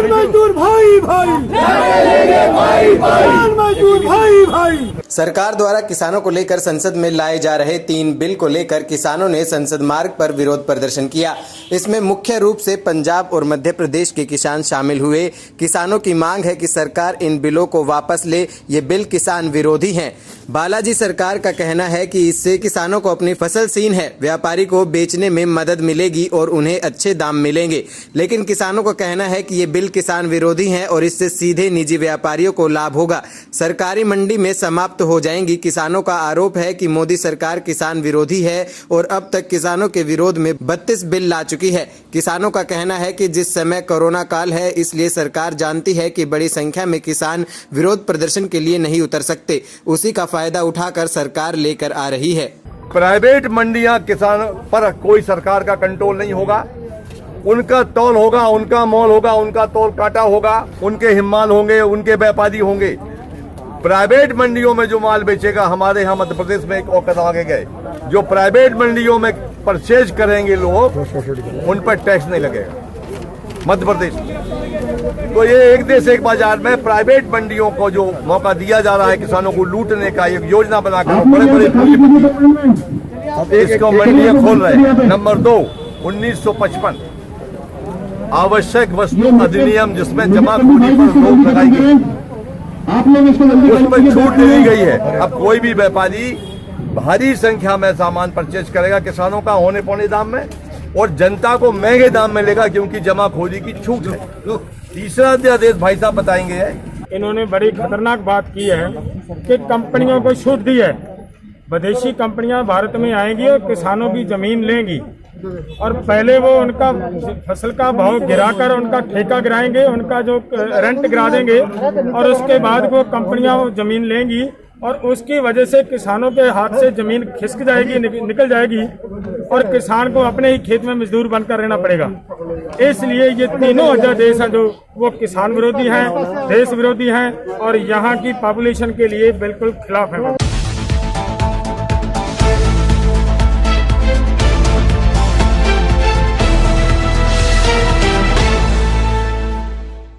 मजदूर भाई भाई, मजदूर भाई भाई। सरकार द्वारा किसानों को लेकर संसद में लाए जा रहे 3 बिल को लेकर किसानों ने संसद मार्ग पर विरोध प्रदर्शन किया। इसमें मुख्य रूप से पंजाब और मध्य प्रदेश के किसान शामिल हुए। किसानों की मांग है कि सरकार इन बिलों को वापस ले। ये बिल किसान विरोधी हैं। बालाजी सरकार का कहना है कि इससे किसानों को अपनी फसल सीन है, व्यापारी को बेचने में मदद मिलेगी और उन्हें अच्छे दाम मिलेंगे। लेकिन किसानों का कहना है कि ये बिल किसान विरोधी हैं और इससे सीधे निजी व्यापारियों को लाभ होगा। सरकारी मंडी में समाप्त हो जाएंगी। किसानों का आरोप है कि मोदी सरकार किसान विरोधी है और अब तक किसानों के विरोध में 32 बिल ला चुकी है। किसानों का कहना है कि जिस समय कोरोना काल है, इसलिए सरकार जानती है कि बड़ी संख्या में किसान विरोध प्रदर्शन के लिए नहीं उतर सकते। उसी का फायदा उठाकर सरकार लेकर आ रही है। प्राइवेट मंडियां किसान पर कोई सरकार का कंट्रोल नहीं होगा। उनका तौल होगा, उनका मोल होगा, उनका तौल काटा होगा, उनके हिम्माल होंगे, उनके व्यापारी होंगे। प्राइवेट मंडियों में जो माल बेचेगा, हमारे यहाँ मध्य प्रदेश में एक और कदम आगे गए, जो प्राइवेट मंडियों में परचेज करेंगे लोग, उन पर टैक्स नहीं लगेगा मध्य प्रदेश में। तो ये एक देश एक बाजार में प्राइवेट मंडियों को जो मौका दिया जा रहा है किसानों को लूटने का, एक योजना बनाकर बड़े बड़े पूंजीपति इसको मंडियां खोल रहे हैं। नंबर 2, 1955 आवश्यक वस्तु अधिनियम, जिसमें जमाखोरी पर रोक लगाई गई, उसमें छूट दी गई है। अब कोई भी व्यापारी भारी संख्या में सामान परचेज करेगा किसानों का होने पौने दाम में, और जनता को महंगे दाम में लेगा क्योंकि जमाखोरी की छूट है। तीसरा अध्यादेश भाई साहब बताएंगे। इन्होंने बड़ी खतरनाक बात की है कि कंपनियों को छूट दी है। विदेशी कंपनियां भारत में आएंगी और किसानों की जमीन लेंगी, और पहले वो उनका फसल का भाव गिराकर उनका ठेका गिराएंगे, उनका जो रेंट गिरा देंगे, और उसके बाद वो कंपनियां वो जमीन लेंगी, और उसकी वजह से किसानों के हाथ से जमीन खिसक जाएगी, निकल जाएगी, और किसान को अपने ही खेत में मजदूर बनकर रहना पड़ेगा। इसलिए ये तीनों अध्यादेश हैं जो वो किसान विरोधी हैं, देश विरोधी हैं, और यहाँ की पॉपुलेशन के लिए बिल्कुल खिलाफ है।